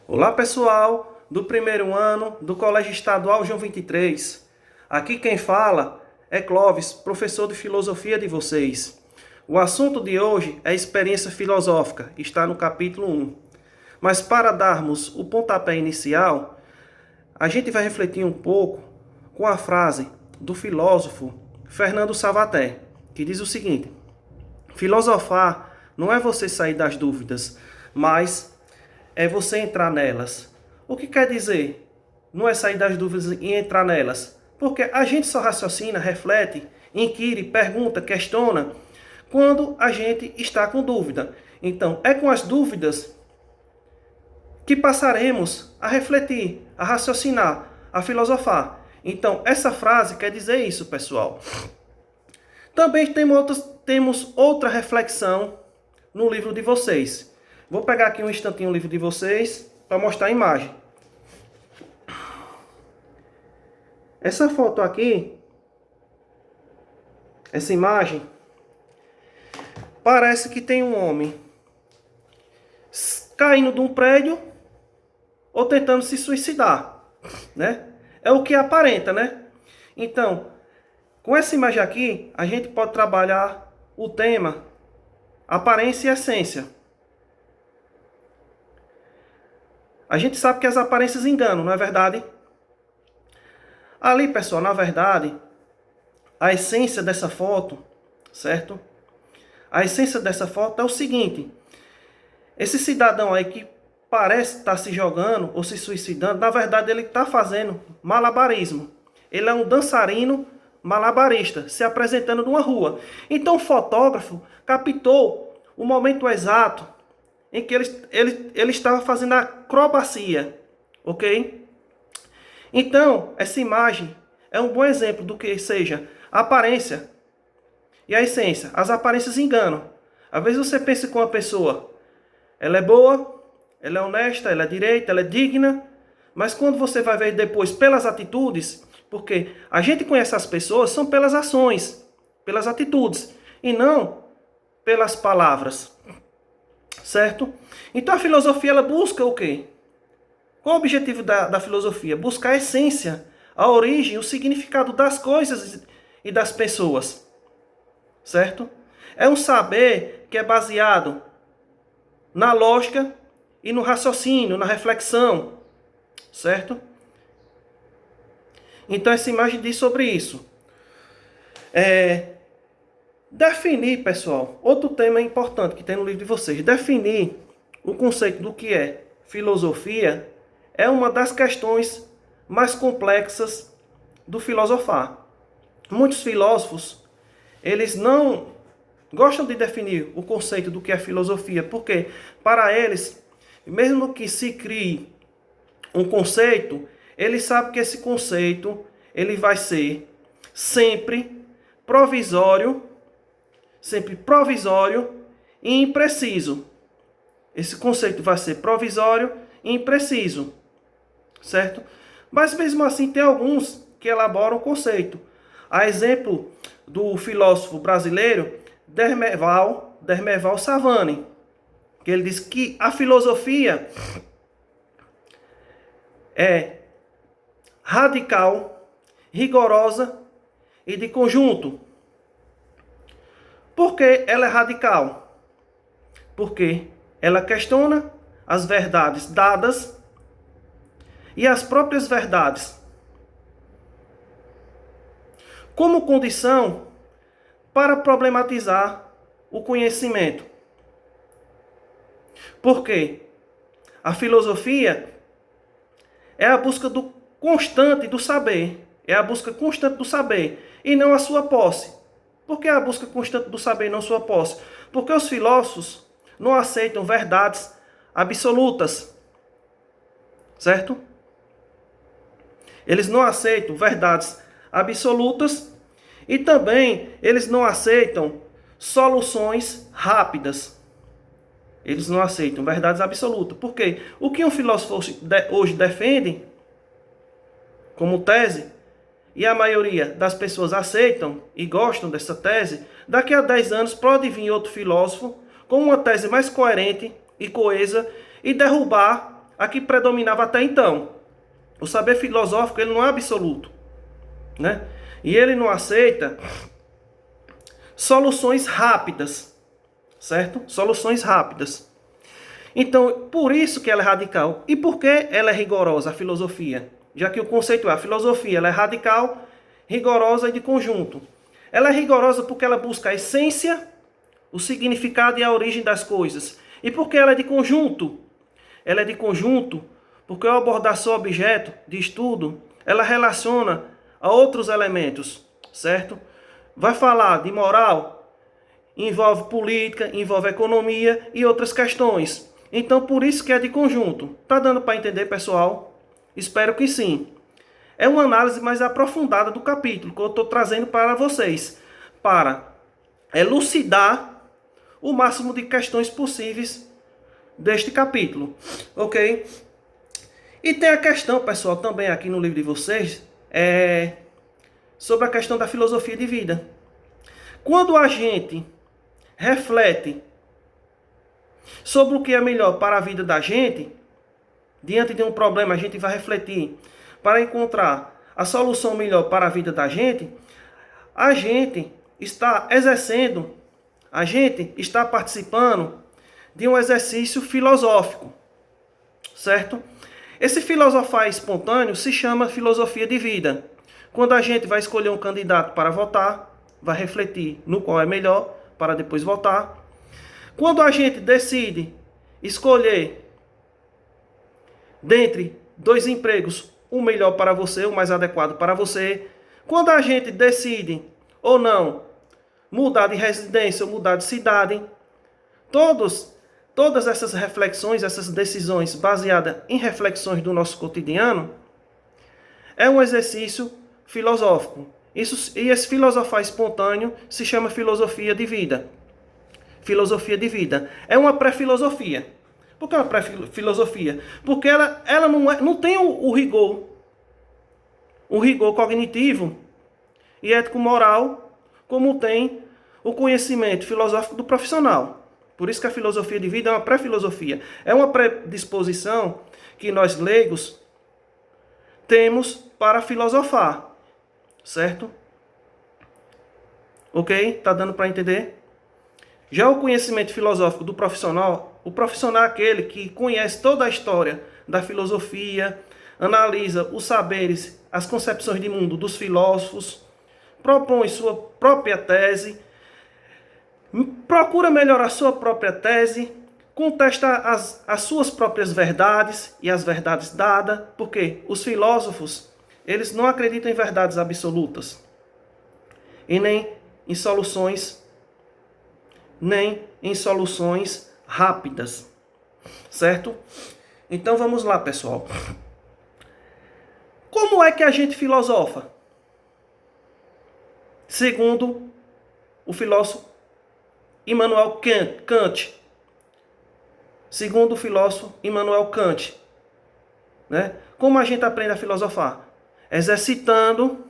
Olá pessoal do primeiro ano do Colégio Estadual João 23. Aqui quem fala é Clóvis, professor de filosofia de vocês. O assunto de hoje é experiência filosófica, está no capítulo 1. Mas para darmos o pontapé inicial, a gente vai refletir um pouco com a frase do filósofo Fernando Savater, que diz o seguinte: filosofar não é você sair das dúvidas, mas é você entrar nelas. O que quer dizer? Não é sair das dúvidas e entrar nelas. Porque a gente só raciocina, reflete, inquire, pergunta, questiona quando a gente está com dúvida. Então, é com as dúvidas que passaremos a refletir, a raciocinar, a filosofar. Então, essa frase quer dizer isso, pessoal. Também temos outra reflexão no livro de vocês. Vou pegar aqui um instantinho o livro de vocês para mostrar a imagem. Essa foto aqui, essa imagem, parece que tem um homem caindo de um prédio ou tentando se suicidar, né? É o que aparenta, né? Então, com essa imagem aqui, a gente pode trabalhar o tema aparência e essência. A gente sabe que as aparências enganam, não é verdade? Ali, pessoal, na verdade, a essência dessa foto, certo? A essência dessa foto é o seguinte: esse cidadão aí que parece estar se jogando ou se suicidando, na verdade ele está fazendo malabarismo. Ele é um dançarino malabarista, se apresentando numa rua. Então o fotógrafo captou o momento exato em que ele estava fazendo a acrobacia, ok? Então, essa imagem é um bom exemplo do que seja a aparência e a essência. As aparências enganam. Às vezes você pensa com uma pessoa, ela é boa, ela é honesta, ela é direita, ela é digna, mas quando você vai ver depois pelas atitudes, porque a gente conhece as pessoas são pelas ações, pelas atitudes, e não pelas palavras. Certo? Então a filosofia ela busca o quê? Qual o objetivo da filosofia? Buscar a essência, a origem, o significado das coisas e das pessoas. Certo? É um saber que é baseado na lógica e no raciocínio, na reflexão. Certo? Então essa imagem diz sobre isso. Definir, pessoal, outro tema importante que tem no livro de vocês. Definir o conceito do que é filosofia é uma das questões mais complexas do filosofar. Muitos filósofos, eles não gostam de definir o conceito do que é filosofia, porque para eles, mesmo que se crie um conceito, eles sabem que esse conceito ele vai ser sempre provisório e impreciso. Esse conceito vai ser provisório e impreciso, certo? Mas mesmo assim tem alguns que elaboram o conceito. A exemplo do filósofo brasileiro Dermeval Savani, que ele diz que a filosofia é radical, rigorosa e de conjunto. Por que ela é radical? Porque ela questiona as verdades dadas e as próprias verdades como condição para problematizar o conhecimento. Porque a filosofia é a busca do constante do saber, é a busca constante do saber e não a sua posse. Por que a busca constante do saber e não sua posse? Porque os filósofos não aceitam verdades absolutas. Certo? Eles não aceitam verdades absolutas e também eles não aceitam soluções rápidas. Eles não aceitam verdades absolutas. Por quê? O que um filósofo hoje defende como tese, e a maioria das pessoas aceitam e gostam dessa tese, daqui a 10 anos pode vir outro filósofo com uma tese mais coerente e coesa e derrubar a que predominava até então. O saber filosófico, ele não é absoluto, né? E ele não aceita soluções rápidas, certo? Soluções rápidas. Então, por isso que ela é radical. E por que ela é rigorosa, a filosofia? Já que o conceito é a filosofia, ela é radical, rigorosa e de conjunto. Ela é rigorosa porque ela busca a essência, o significado e a origem das coisas. E por que ela é de conjunto? Ela é de conjunto porque ao abordar seu objeto de estudo, ela relaciona a outros elementos, certo? Vai falar de moral, envolve política, envolve economia e outras questões. Então, por isso que é de conjunto. Tá dando para entender, pessoal? Espero que sim. É uma análise mais aprofundada do capítulo que eu estou trazendo para vocês, para elucidar o máximo de questões possíveis deste capítulo, ok? E tem a questão, pessoal, também aqui no livro de vocês, sobre a questão da filosofia de vida. Quando a gente reflete sobre o que é melhor para a vida da gente, diante de um problema a gente vai refletir para encontrar a solução melhor para a vida da gente, a gente está exercendo, a gente está participando de um exercício filosófico, certo? Esse filosofar espontâneo se chama filosofia de vida. Quando a gente vai escolher um candidato para votar, vai refletir no qual é melhor para depois votar. Quando a gente decide escolher dentre dois empregos o melhor para você, o mais adequado para você. Quando a gente decide ou não mudar de residência ou mudar de cidade, todas essas reflexões, essas decisões baseadas em reflexões do nosso cotidiano, é um exercício filosófico. E esse filosofar espontâneo se chama filosofia de vida. Filosofia de vida. É uma pré-filosofia. Por que é uma pré-filosofia? Porque ela não tem o rigor cognitivo e ético-moral como tem o conhecimento filosófico do profissional. Por isso que a filosofia de vida é uma pré-filosofia. É uma predisposição que nós leigos temos para filosofar. Certo? Ok? Tá dando para entender? Já o conhecimento filosófico do profissional, o profissional é aquele que conhece toda a história da filosofia, analisa os saberes, as concepções de mundo dos filósofos, propõe sua própria tese, procura melhorar sua própria tese, contesta as suas próprias verdades e as verdades dadas, porque os filósofos, eles não acreditam em verdades absolutas, e nem em soluções rápidas, certo? Então vamos lá, pessoal. Como é que a gente filosofa? Segundo o filósofo Immanuel Kant. Segundo o filósofo Immanuel Kant, né? Como a gente aprende a filosofar? Exercitando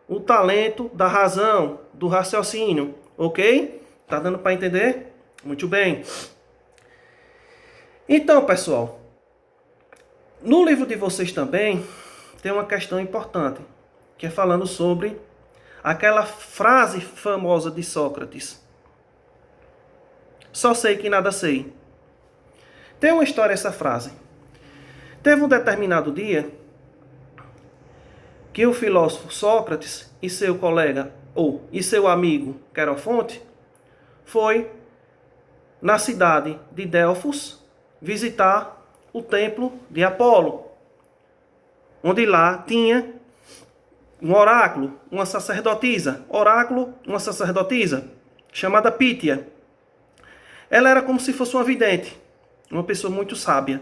o talento da razão, do raciocínio, ok? Tá dando para entender? Muito bem. Então, pessoal, no livro de vocês também tem uma questão importante, que é falando sobre aquela frase famosa de Sócrates. Só sei que nada sei. Tem uma história essa frase. Teve um determinado dia que o filósofo Sócrates e seu colega e seu amigo Querofonte foi na cidade de Delfos visitar o templo de Apolo, onde lá tinha um oráculo, uma sacerdotisa, chamada Pítia. Ela era como se fosse uma vidente, uma pessoa muito sábia.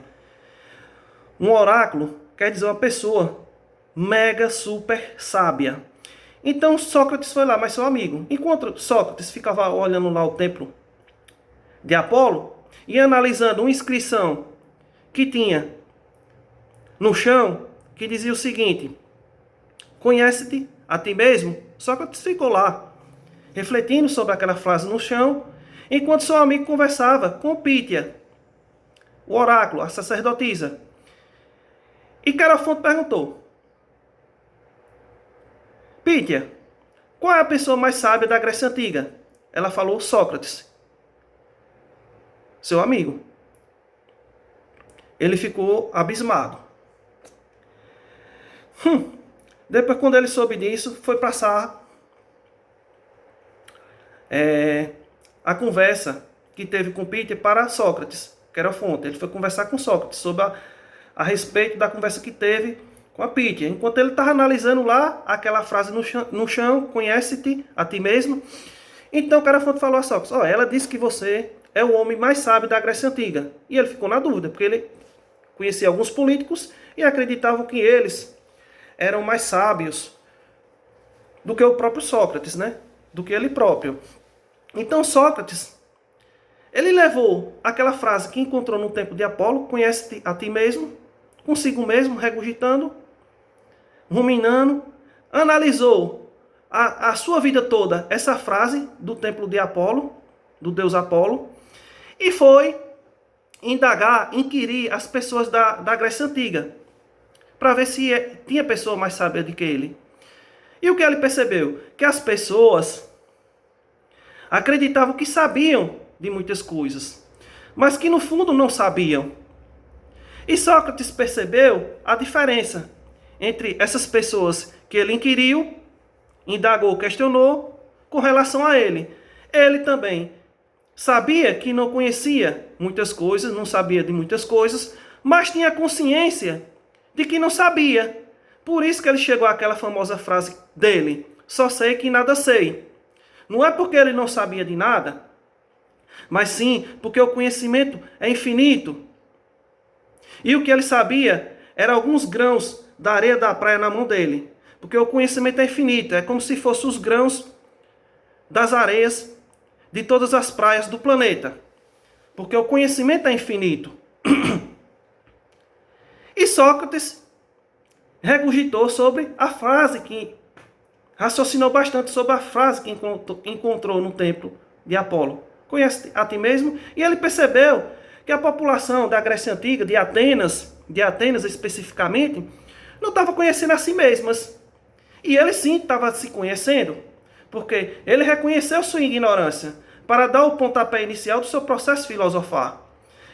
Um oráculo quer dizer uma pessoa mega, super sábia. Então Sócrates foi lá, mas seu amigo. Enquanto Sócrates ficava olhando lá o templo de Apolo e analisando uma inscrição que tinha no chão, que dizia o seguinte: conhece-te a ti mesmo? Sócrates ficou lá, refletindo sobre aquela frase no chão, enquanto seu amigo conversava com Pítia. o oráculo, a sacerdotisa. E Querofonte perguntou: Pítia, qual é a pessoa mais sábia da Grécia Antiga? Ela falou: Sócrates, seu amigo. Ele ficou abismado. Depois, quando ele soube disso, foi passar a conversa que teve com Pítia para Sócrates, Querofonte. Ele foi conversar com Sócrates sobre a respeito da conversa que teve com a Pítia. Enquanto ele estava analisando lá aquela frase no chão, conhece-te a ti mesmo. Então Querofonte falou a Sócrates: ela disse que você é o homem mais sábio da Grécia Antiga. E ele ficou na dúvida, porque ele conhecia alguns políticos e acreditavam que eles eram mais sábios do que o próprio Sócrates, né? Do que ele próprio. Então Sócrates, ele levou aquela frase que encontrou no templo de Apolo: conhece-te a ti mesmo, consigo mesmo, regurgitando, ruminando, analisou a sua vida toda essa frase do templo de Apolo, do deus Apolo, e foi indagar, inquirir as pessoas da Grécia Antiga, para ver se tinha pessoa mais sábia do que ele. E o que ele percebeu? Que as pessoas acreditavam que sabiam de muitas coisas, mas que no fundo não sabiam. E Sócrates percebeu a diferença entre essas pessoas que ele inquiriu, indagou, questionou, com relação a ele. Ele também sabia que não conhecia muitas coisas, não sabia de muitas coisas, mas tinha consciência de que não sabia. Por isso que ele chegou àquela famosa frase dele: só sei que nada sei. Não é porque ele não sabia de nada, mas sim porque o conhecimento é infinito. E o que ele sabia era alguns grãos da areia da praia na mão dele. Porque o conhecimento é infinito, é como se fossem os grãos das areias de todas as praias do planeta. Porque o conhecimento é infinito. E Sócrates regurgitou sobre a frase que raciocinou bastante sobre a frase que encontrou no templo de Apolo. Conhece a ti mesmo? E ele percebeu que a população da Grécia Antiga, de Atenas especificamente, não estava conhecendo a si mesmas. E ele sim estava se conhecendo, porque ele reconheceu sua ignorância para dar o pontapé inicial do seu processo filosofar.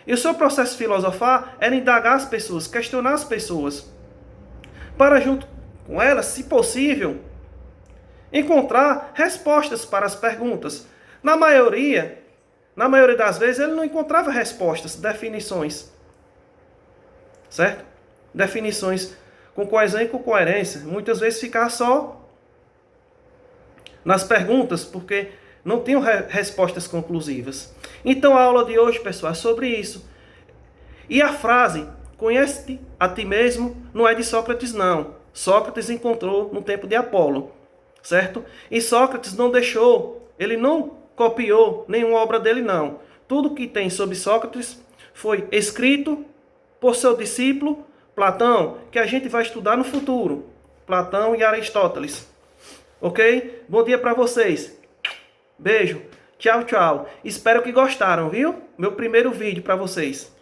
E o seu processo filosofar era indagar as pessoas, questionar as pessoas, para junto com elas, se possível, encontrar respostas para as perguntas. Na maioria das vezes, ele não encontrava respostas, definições. Certo? Definições com coesão e com coerência. Muitas vezes ficava só nas perguntas, porque não tinham respostas conclusivas. Então a aula de hoje, pessoal, é sobre isso. E a frase, conhece-te a ti mesmo, não é de Sócrates, não. Sócrates encontrou no tempo de Apolo. Certo? E Sócrates não deixou, ele não copiou nenhuma obra dele, não. Tudo que tem sobre Sócrates foi escrito por seu discípulo Platão, que a gente vai estudar no futuro. Platão e Aristóteles. Ok? Bom dia para vocês. Beijo. Tchau, tchau. Espero que gostaram, viu? Meu primeiro vídeo para vocês.